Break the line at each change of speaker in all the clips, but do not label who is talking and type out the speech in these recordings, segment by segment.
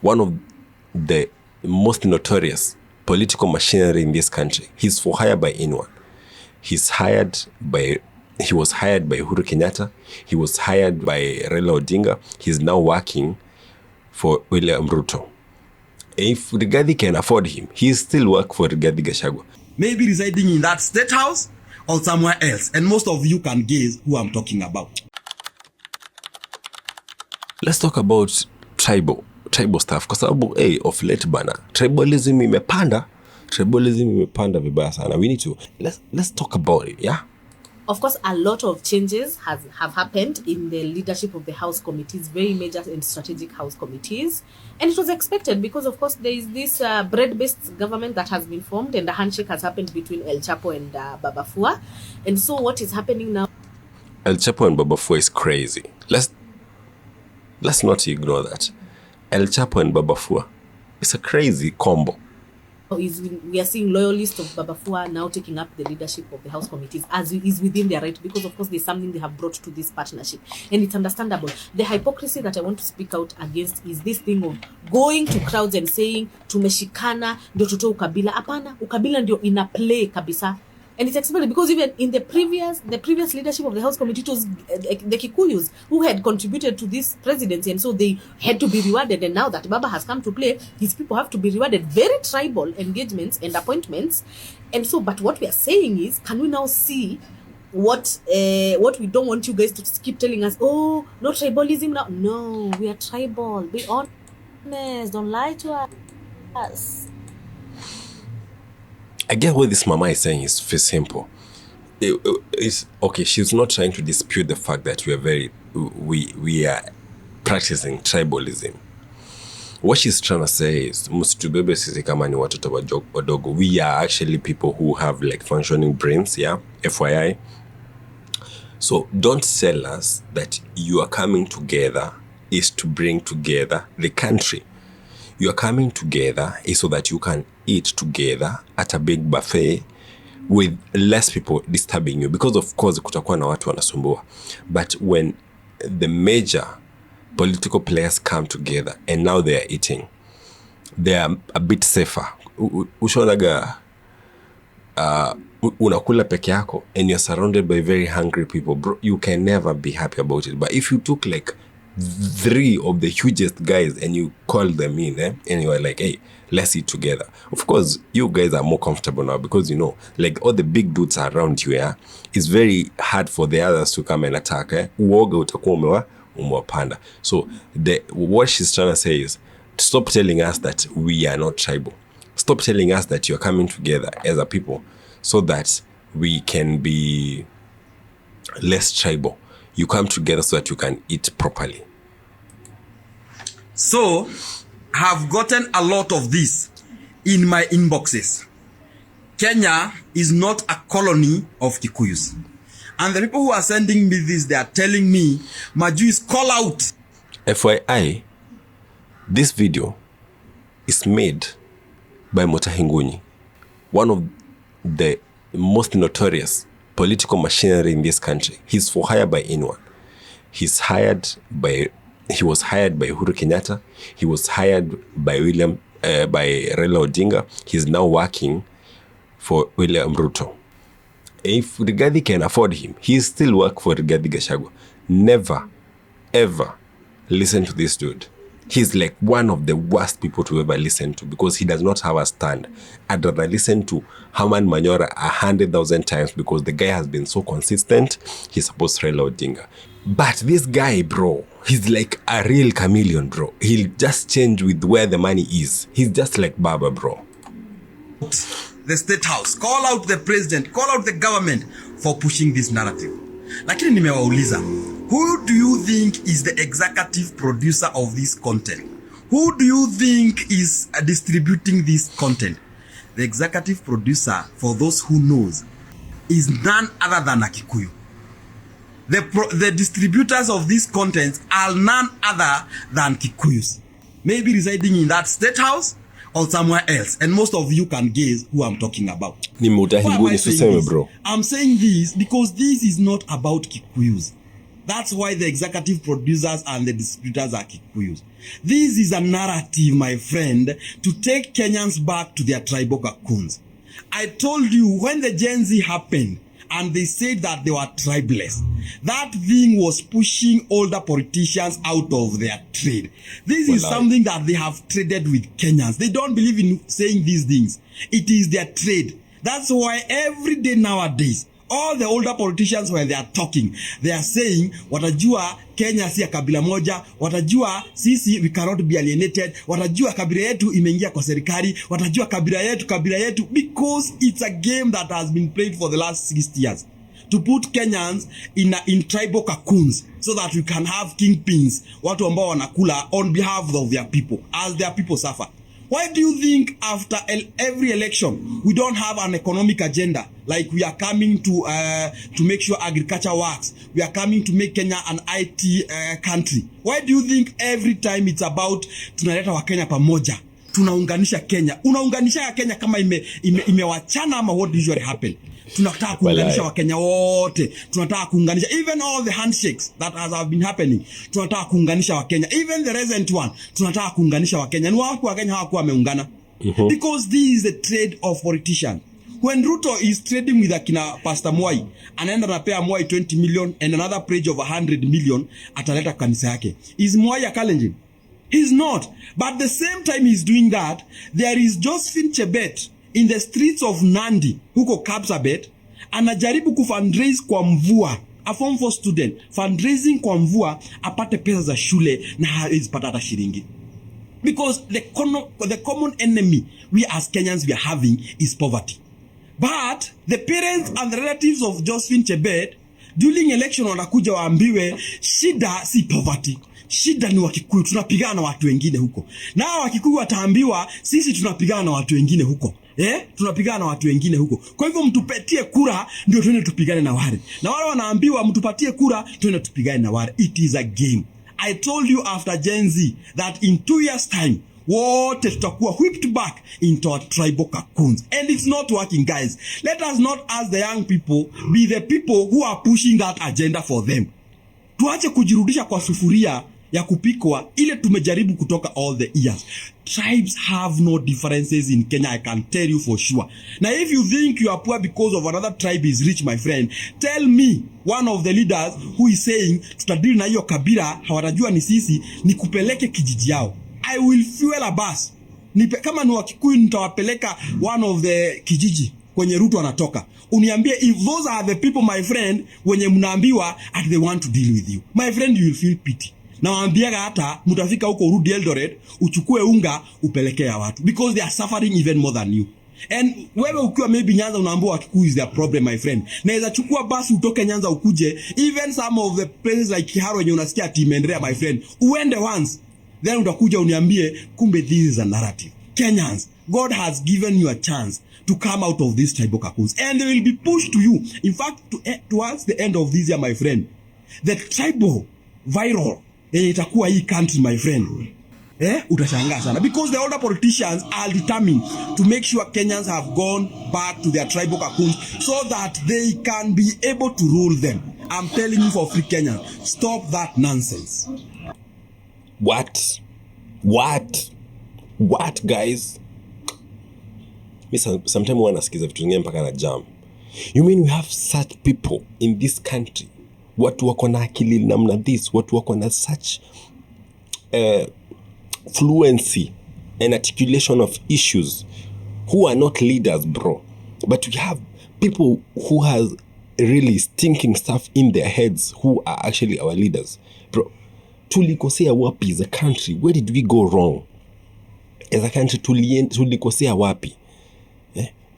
one of the most notorious political machinery in this country. He's for hire by anyone. He was hired by Uhuru Kenyatta. He was hired by Raila Odinga. He's now working for William Ruto. If Rigathi can afford him, he still work for Rigathi Gachagua.
Maybe residing in that state house or somewhere else. And most of you can guess who I'm talking about.
Let's talk about tribal stuff. Kwa sababu of late bana, tribalism imepanda vibaya sana. We need to let's talk about it, yeah?
Of course, a lot of changes have happened in the leadership of the House committees, very major and strategic House committees. And it was expected because, of course, there is this bread-based government that has been formed and the handshake has happened between El Chapo and Babafua. And so what is happening now?
El Chapo and Babafua is crazy. Let's not ignore that. El Chapo and Babafua is a crazy combo.
We are seeing loyalists of Babafua now taking up the leadership of the House committees as is within their right, because of course there's something they have brought to this partnership and it's understandable. The hypocrisy that I want to speak out against is this thing of going to crowds and saying tumeshikana ndio tutoe ukabila. Hapana, ukabila ndio ina play kabisa. And it's expected because even in the previous leadership of the House committee, it was the Kikuyus who had contributed to this presidency, and so they had to be rewarded. And now that Baba has come to play, these people have to be rewarded. Very tribal engagements and appointments. And so, but what we are saying is, can we now see what we don't want you guys to keep telling us? Oh, no tribalism now. No, we are tribal. Be honest. Don't lie to us.
I get what this mama is saying is very simple. It's okay. She's not trying to dispute the fact that we are practicing tribalism. What she's trying to say is, musitubebe sisi kama ni watoto wadogo. We are actually people who have like functioning brains, yeah. FYI. So don't tell us that you are coming together is to bring together the country. You are coming together is so that you can eat together at a big buffet with less people disturbing you, because of course kutakuwa na watu wanasumbua. But when the major political players come together and now they are eating, they are a bit safer. Ushonaga unakula peke yako and you're surrounded by very hungry people, bro, you can never be happy about it. But if you took like 3 of the hugest guys and you call them in, and you are like, hey, let's eat together. Of course, you guys are more comfortable now because, you know, like all the big dudes around you, yeah, it's very hard for the others to come and attack. Uoga utakuwa umewapanda. So what she's trying to say is, stop telling us that we are not tribal. Stop telling us that you're coming together as a people so that we can be less tribal. You come together so that you can eat properly.
So, I have gotten a lot of this in my inboxes. Kenya is not a colony of Kikuyus. And the people who are sending me this, they are telling me, Maju is call out.
FYI, this video is made by Mutahingunyi, one of the most notorious political machinery in this country. He's for hire by anyone. He was hired by Uhuru Kenyatta. He was hired by Raila Odinga. He's now working for William Ruto. If Rigathi can afford him, he still work for Rigathi Gachagua. Never, ever listen to this dude. He's like one of the worst people to ever listen to because he does not have a stand. I'd rather listen to Herman Manyora 100,000 times because the guy has been so consistent. He's supposed to Raila Odinga. But this guy, bro, he's like a real chameleon, bro. He'll just change with where the money is. He's just like Baba, bro.
The state house, call out the president, call out the government for pushing this narrative. Lakini nimewauliza, who do you think is the executive producer of this content? Who do you think is distributing this content? The executive producer, for those who knows, is none other than a Kikuyu. The distributors of these contents are none other than Kikuyus. Maybe residing in that state house or somewhere else. And most of you can guess who I'm talking about.
Bro.
I'm saying this because this is not about Kikuyus. That's why the executive producers and the distributors are Kikuyus. This is a narrative, my friend, to take Kenyans back to their tribal cocoons. I told you when the Gen Z happened and they said that they were tribeless, that thing was pushing older politicians out of their trade. This is something that they have traded with Kenyans. They don't believe in saying these things. It is their trade. That's why every day nowadays, all the older politicians when they are talking, they are saying, watajua Kenya si ya kabila moja, watajua sisi we cannot be alienated, watajua kabila yetu imeingia kwa serikali, watajua kabila yetu, because it's a game that has been played for the last 60 years. To put Kenyans in tribal cocoons so that we can have kingpins, watu ambao wanakula on behalf of their people, as their people suffer. Why do you think after every election we don't have an economic agenda? Like we are coming to make sure agriculture works. We are coming to make Kenya an IT country. Why do you think every time it's about tunaleta wa Kenya pamoja, tunaunganisha Kenya? Unaunganisha Kenya kama imewachana ama what usually happen? Tunataka kuunganisha Wakenya wote, tunataka kuunganisha even all the handshakes that have been happening, tunataka kuunganisha Wakenya, even the recent one, tunataka kuunganisha Wakenya. Ni wapi Wakenya hawakuwa wameungana? Because this is the trade of politicians. When Ruto is trading with akina Pastor Mwai, anaenda napea Mwai 20 million and another pledge of 100 million ataleta kanisa yake. Is Mwai a Kalenjin? He's not. But the same time he's doing that, there is Josephine Chebet in the streets of Nandi, huko Kapsabet, anajaribu kufundraise kwa Mvua, a form 4 student, fundraising kwa Mvua, apate pesa za shule na hawezi pata hata shilingi. Because the common enemy we as Kenyans we are having is poverty. But the parents and the relatives of Josephine Chebet, during election wanakuja waambiwe, shida si poverty. Shida ni Wakikuyu, tunapigana na watu wengine huko. Na Wakikuyu wataambiwa, sisi tunapigana na watu wengine huko. Tunapigana na watu wengine huko. Kwa hivyo mtupatie kura ndio tuende tupigane na wale. Na wale wanaambiwa mtupatie kura tuende tupigane na wale. It is a game. I told you after Gen Z that in 2 years time wote tutakuwa whipped back into our tribal cocoons. And it's not working, guys. Let us not, as the young people, be the people who are pushing that agenda for them. Tuache kujirudisha kwa sufuria ya kupikwa ile tumejaribu kutoka all the years. Tribes have no differences in Kenya, I can tell you for sure. Now if you think you are poor because of another tribe is rich, my friend, tell me one of the leaders who is saying tutadili na hiyo kabila hawatajua ni sisi, ni kupeleke kijiji yao. I will fuel a bus. Kama ni Wakikuyu nitawapeleka one of the kijiji kwenye Ruto anatoka. Uniambie if those are the people, my friend, wenye mnaambiwa at they want to deal with you. My friend, you will feel pity. Na waambiaga hata mutafika huko Rudi Eldoret, uchukue unga upelekea ya watu. Because they are suffering even more than you. And wewe ukiwa maybe Nyanza unaambiwa Wakikuyu is their problem, my friend. Naweza chukua basi utoke Nyanza ukuje. Even some of the places like Kiharo yenye unasikia timendelea, my friend. Uende once. Then utakuja uniambie kumbe this is a narrative. Kenyans, God has given you a chance to come out of these tribal cocoons. And they will be pushed to you. In fact, towards the end of this year, my friend, the tribal viral itakuwa hii country, my friend. Utashangaa sana. Because the older politicians are determined to make sure Kenyans have gone back to their tribal cocoons so that they can be able to rule them. I'm telling you for free Kenyans, stop that nonsense.
What, guys? Me sometimes wana sikiza vitu zingine mpaka na jam. You mean we have such people in this country? Watu wako na akili namna this, watu wako na such fluency and articulation of issues who are not leaders, bro. But we have people who has really stinking stuff in their heads who are actually our leaders, bro. Tulikosea wapi as a country? Where did we go wrong? As a country, tulikosea wapi?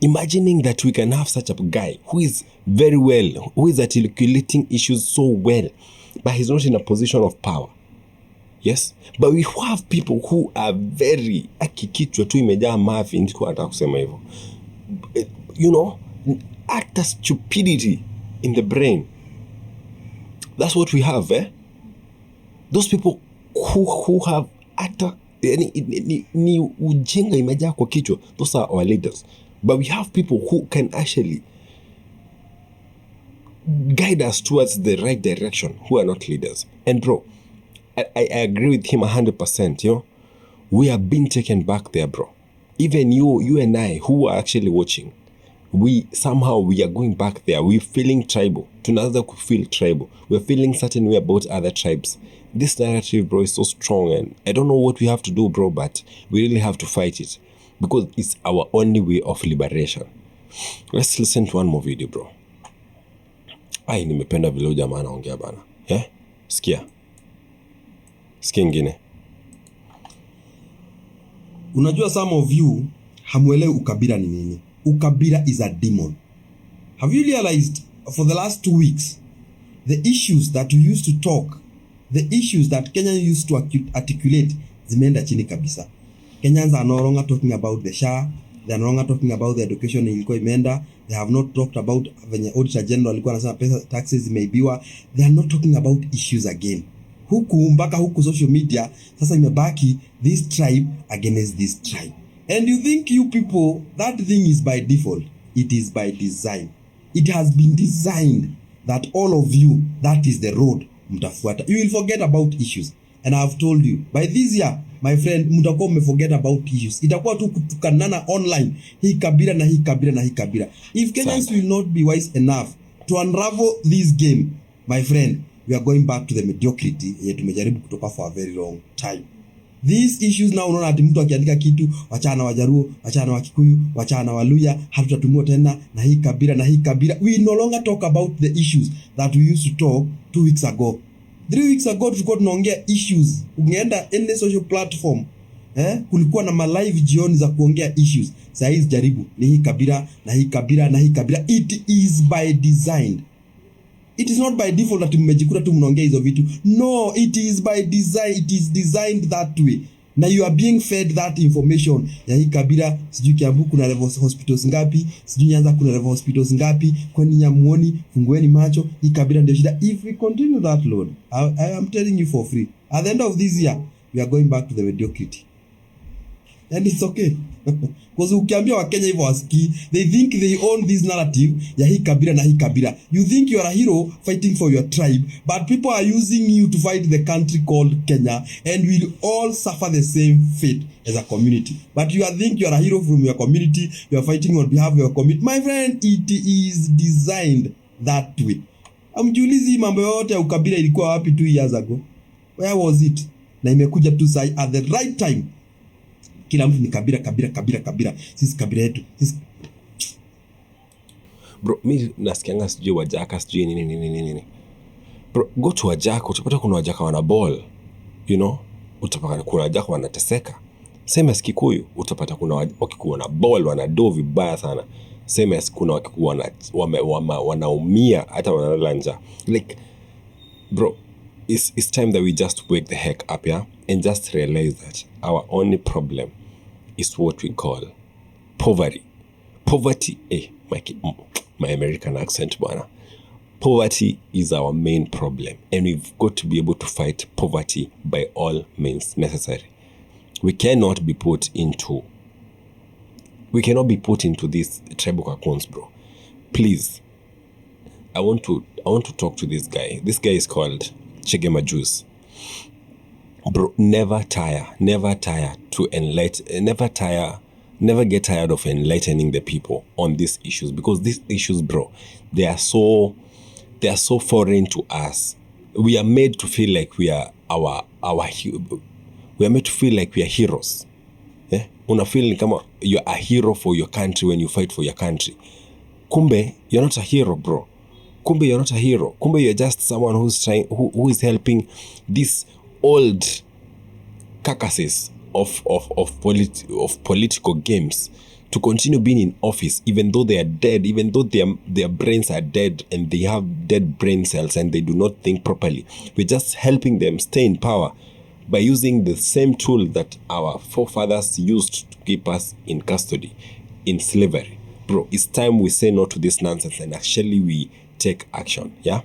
Imagining that we can have such a guy who is very well, who is articulating issues so well, but he's not in a position of power. Yes? But we have people who are very, akikichwa tu imejaa mavi, ndiko nataka kusema hivyo. You know, utter stupidity in the brain. That's what we have, Those people who have utter ni ujinga imejaa kwa kichwa. Those are our leaders. But we have people who can actually guide us towards the right direction, who are not leaders. And bro, I agree with him 100%, you know. We are being taken back there, bro. Even you and I, who are actually watching, we are going back there. We're feeling tribal. Tunaanza feel tribal. We're feeling certain way about other tribes. This narrative, bro, is so strong, and I don't know what we have to do, bro, but we really have to fight it because it's our only way of liberation. Let's listen to one more video, bro. Ai, nimependa vile jamaa anaongea bana. Sikia ingine.
Unajua, some of you hamuelewi ukabila ni nini. Ukabila is a demon. Have you realized for the last 2 weeks, the issues that you used to talk, the issues that Kenyans used to articulate, zimeenda chini kabisa. Kenyans are no longer talking about the SHA. They are no longer talking about the education ilikuwa imeenda. They have not talked about venye Auditor General alikuwa anasema pesa taxes zimeibiwa. They are not talking about issues again. Mpaka huku social media sasa imebaki this tribe against this tribe. And you think you people, that thing is by default. It is by design. It has been designed that all of you, that is the road mtafuata. You will forget about issues. And I have told you, by this year, my friend, mtakuwa mmeforget about issues. Itakuwa tu kutukanana online. Hii kabila na hii kabila na hii kabila. If Kenyans will not be wise enough to unravel this game, my friend, we are going back to the mediocrity yenye tumejaribu kutoka for a very long time. These issues now, unaona ati mtu akiandika kitu, wachana Wajaruo, wachana wa Kikuyu, wachana Waluya, hatutatumia tena na hii kabila na hii kabila. We no longer talk about the issues that we used to talk 2 weeks ago. 3 weeks ago tulikuwa tunaongea issues. Ungeenda any social platform, kulikuwa na live jioni za kuongea issues. Sasa hizi jaribu ni hii kabila na hii kabila na hii kabila. It is by design. It is not by default that mmejikuta tu mnaongea hizo vitu. No, it is by design. It is designed that way. Na you are being fed that information. Ya hii kabila, sijui Kiambu kuna level hospitals ngapi, sijui Nyanza kuna level hospitals ngapi, kwani Nyamuoni, fungueni macho, hii kabila ndio shida. If we continue that load, I am telling you for free, at the end of this year, we are going back to the mediocrity. And it's okay. Because ukiambia Wakenya hivyo wasikii, they think they own this narrative ya hii kabila na hii kabila. You think you are a hero fighting for your tribe, but people are using you to fight the country called Kenya, and we'll all suffer the same fate as a community. But you think you are a hero from your community, you are fighting on behalf of your community. My friend, it is designed that way. Amjulizi mambo yote ya ukabila ilikuwa wapi 2 years ago? Where was it? Na imekuja tu sai at the right time. Kila mtu ni kabila. Sisi kabila yetu.
Bro, mi nasikianga sijui Wajaka sijui nini. Bro, go to Wajaka, utapata kuna Wajaka wana ball. You know? Utapata kuna Wajaka wanateseka. Same as Kikuyu, utapata kuna Wakikuyu wana ball, wana do vibaya sana. Same as kuna Wakikuyu wanaumia hata wanalala njaa. Like, bro, it's time that we just wake the heck up, yeah? And just realize that our only problem is what we call poverty. Poverty, my American accent, bwana. Poverty is our main problem, and we've got to be able to fight poverty by all means necessary. We cannot be put into these tribal cocoons, bro. Please, I want to talk to this guy. This guy is called Chegema Juice. Bro, never get tired of enlightening the people on these issues, because these issues, bro, they are so foreign to us. We are made to feel like we are we are made to feel like we are heroes. Una feel like you are a hero for your country when you fight for your country. Kumbe, you're not a hero, bro. Kumbe, you're not a hero. Kumbe, you're just someone who is helping this old carcasses of political games to continue being in office, even though they are dead, even though their brains are dead and they have dead brain cells and they do not think properly. We're just helping them stay in power by using the same tool that our forefathers used to keep us in custody, in slavery. Bro, it's time we say no to this nonsense and actually we take action, yeah?